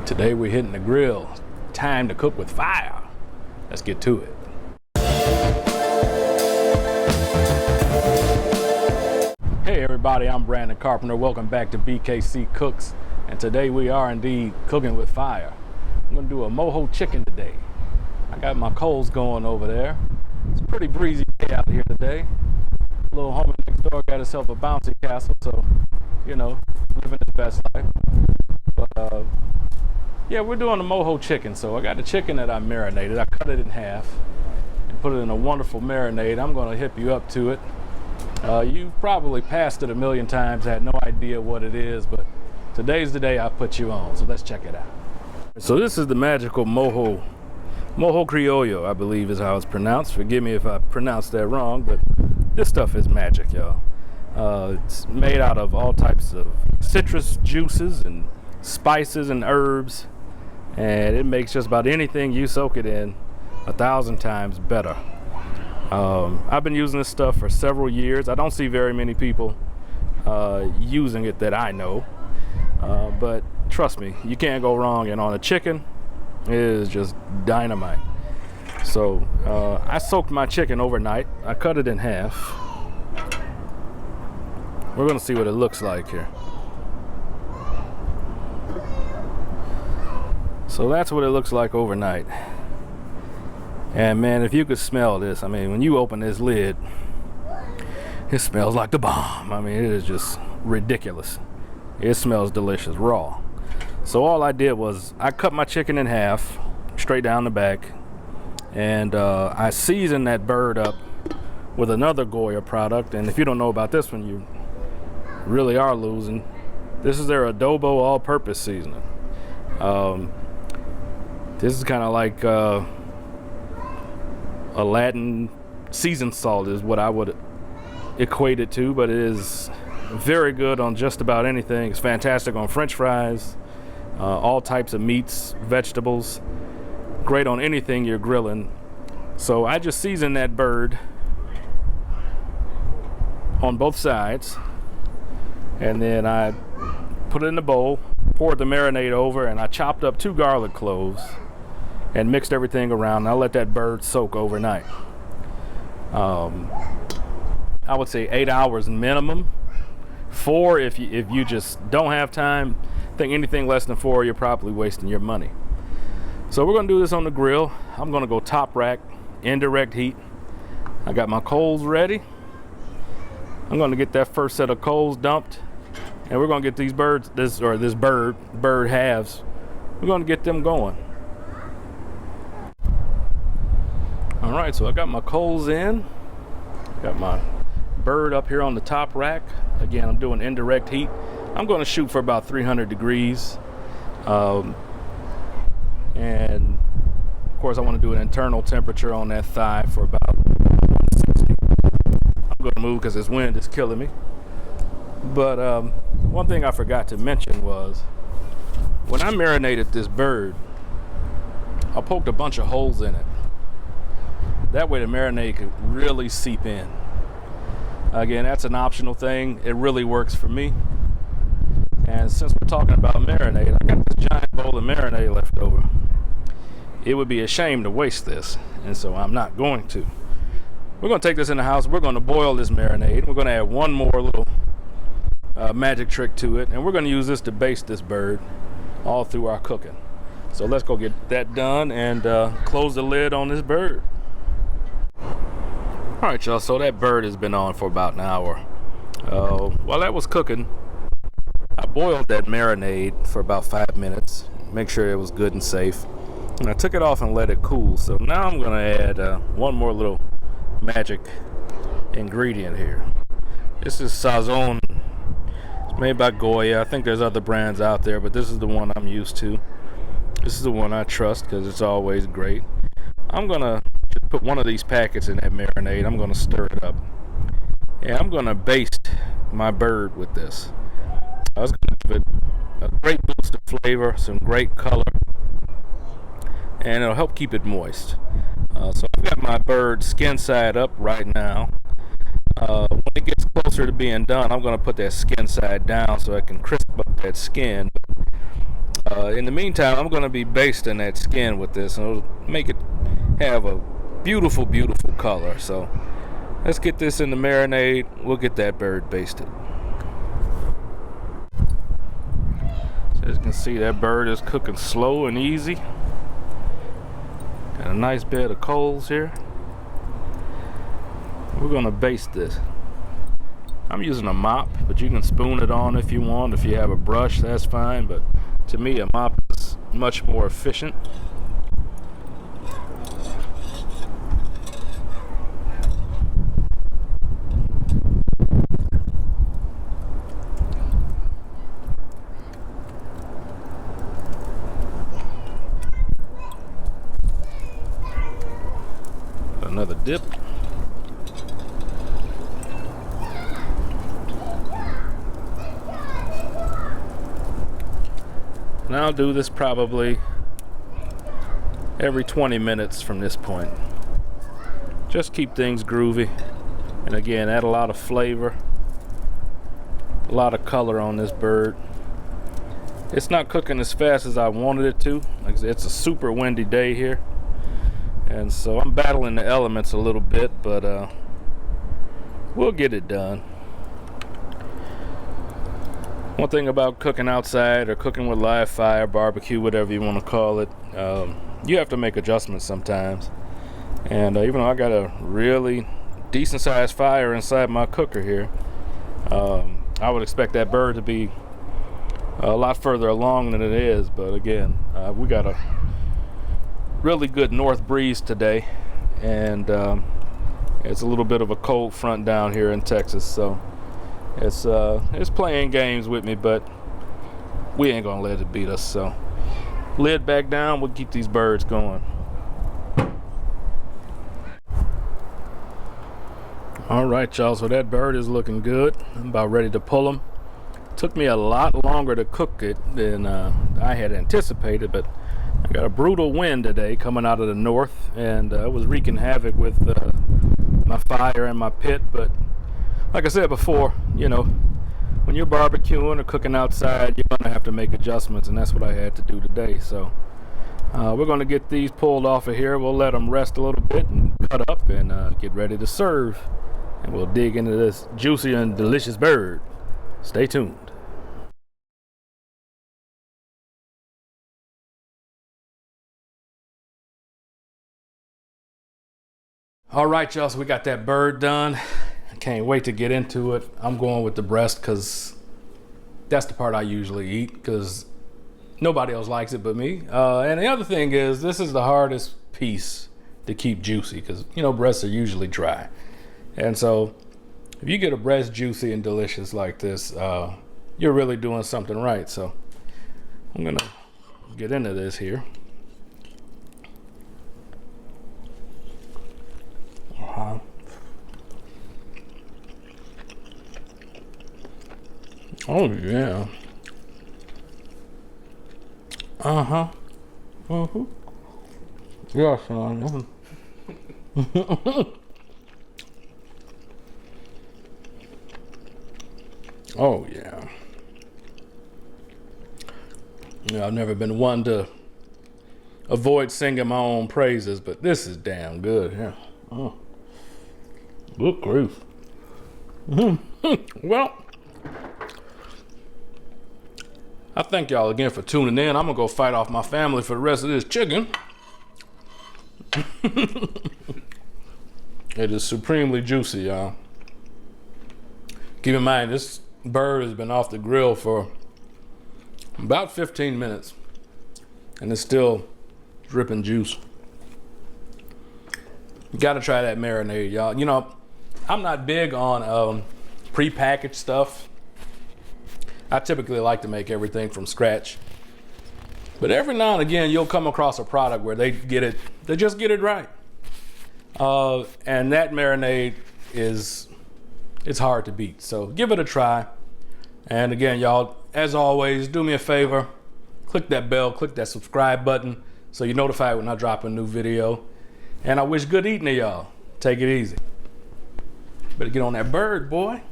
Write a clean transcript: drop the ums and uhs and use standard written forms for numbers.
Today we're hitting the grill. Time to cook with fire. Let's get to it. Hey everybody, I'm Brandon Carpenter. Welcome back to BKC Cooks. And today we are indeed cooking with fire. I'm gonna do a mojo chicken today. I got my coals going over there. It's a pretty breezy day out here today. Little homie next door got himself a bouncy castle, so, you know, living his best life. But yeah, we're doing a mojo chicken. So I got the chicken that I marinated. I cut it in half and put it in a wonderful marinade. I'm gonna hip you up to it. You've probably passed it a million times, had no idea what it is, but today's the day I put you on, so let's check it out. So this is the magical Mojo Criollo, I believe is how it's pronounced. Forgive me if I pronounced that wrong, but this stuff is magic, y'all. It's made out of all types of citrus juices and spices and herbs, and it makes just about anything you soak it in 1,000 times better. I've been using this stuff for several years. I don't see very many people using it that I know, but trust me, you can't go wrong. And on a chicken, it is just dynamite. So I soaked my chicken overnight. I cut it in half. We're gonna see what it looks like here. So that's what it looks like overnight. And man, if you could smell this, I mean, when you open this lid, it smells like the bomb. I mean, it is just ridiculous. It smells delicious, raw. So all I did was I cut my chicken in half, straight down the back, and I seasoned that bird up with another Goya product. And if you don't know about this one, you really are losing. This is their Adobo all-purpose seasoning. This is kind of like Aladdin seasoned salt is what I would equate it to, but it is very good on just about anything. It's fantastic on French fries, all types of meats, vegetables, great on anything you're grilling. So I just seasoned that bird on both sides, and then I put it in the bowl, poured the marinade over, and I chopped up 2 garlic cloves and mixed everything around. And I let that bird soak overnight. I would say 8 hours minimum. 4 if you just don't have time. I think anything less than 4, you're probably wasting your money. So we're gonna do this on the grill. I'm gonna go top rack, indirect heat. I got my coals ready. I'm gonna get that first set of coals dumped, and we're gonna get these bird halves. We're gonna get them going. All right, so I got my coals in. Got my bird up here on the top rack. Again, I'm doing indirect heat. I'm going to shoot for about 300 degrees. And of course, I want to do an internal temperature on that thigh for about 160. I'm going to move because this wind is killing me. But one thing I forgot to mention was when I marinated this bird, I poked a bunch of holes in it. That way the marinade could really seep in. Again, that's an optional thing. It really works for me. And since we're talking about marinade, I got this giant bowl of marinade left over. It would be a shame to waste this, and so I'm not going to. We're going to take this in the house. We're going to boil this marinade. We're going to add one more little magic trick to it, and we're going to use this to baste this bird all through our cooking. So let's go get that done and close the lid on this bird. All right, y'all, so that bird has been on for about an hour. While that was cooking, I boiled that marinade for about 5 minutes, make sure it was good and safe. And I took it off and let it cool. So now I'm gonna add one more little magic ingredient here. This is Sazon. It's made by Goya. I think there's other brands out there, but this is the one I'm used to. This is the one I trust because it's always great. I'm gonna just put one of these packets in that marinade. I'm gonna stir it up, and I'm gonna baste my bird with this. I was gonna give it a great boost of flavor, some great color, and it'll help keep it moist. So I've got my bird skin side up right now. When it gets closer to being done, I'm gonna put that skin side down so I can crisp up that skin. In the meantime, I'm going to be basting that skin with this, and it'll make it have a beautiful, beautiful color. So let's get this in the marinade. We'll get that bird basted. So as you can see, that bird is cooking slow and easy. Got a nice bed of coals here. We're going to baste this. I'm using a mop, but you can spoon it on if you want. If you have a brush, that's fine, but to me a mop is much more efficient. Another dip. And I'll do this probably every 20 minutes from this point. Just keep things groovy. And again, add a lot of flavor, a lot of color on this bird. It's not cooking as fast as I wanted it to. Like I said, it's a super windy day here. And so I'm battling the elements a little bit, but we'll get it done. One thing about cooking outside or cooking with live fire, barbecue, whatever you want to call it, you have to make adjustments sometimes. And even though I got a really decent sized fire inside my cooker here, I would expect that bird to be a lot further along than it is. But again, we got a really good north breeze today, and it's a little bit of a cold front down here in Texas, so it's playing games with me, but we ain't gonna let it beat us. So lid back down, we'll keep these birds going. All right, y'all, so that bird is looking good. I'm about ready to pull them. Took me a lot longer to cook it than I had anticipated, but I got a brutal wind today coming out of the north, and it was wreaking havoc with my fire and my pit. But like I said before, you know, when you're barbecuing or cooking outside, you're gonna have to make adjustments, and that's what I had to do today. So we're gonna get these pulled off of here. We'll let them rest a little bit and cut up and get ready to serve, and we'll dig into this juicy and delicious bird. Stay tuned. All right, y'all, so we got that bird done. I can't wait to get into it. I'm going with the breast because that's the part I usually eat, because nobody else likes it but me. And the other thing is, this is the hardest piece to keep juicy, because, you know, breasts are usually dry. And so if you get a breast juicy and delicious like this, you're really doing something right. So I'm gonna get into this here. Oh yeah. Yeah, son. Oh yeah. Yeah, I've never been one to avoid singing my own praises, but this is damn good. Yeah. Oh. Good grief. Well, I thank y'all again for tuning in. I'm gonna go fight off my family for the rest of this chicken. It is supremely juicy, y'all. Keep in mind, this bird has been off the grill for about 15 minutes, and it's still dripping juice. You gotta try that marinade, y'all. You know, I'm not big on pre-packaged stuff. I typically like to make everything from scratch. But every now and again, you'll come across a product where they just get it right. And that marinade it's hard to beat. So give it a try. And again, y'all, as always, do me a favor, click that bell, click that subscribe button so you're notified when I drop a new video. And I wish good eating to y'all. Take it easy. Better get on that bird, boy.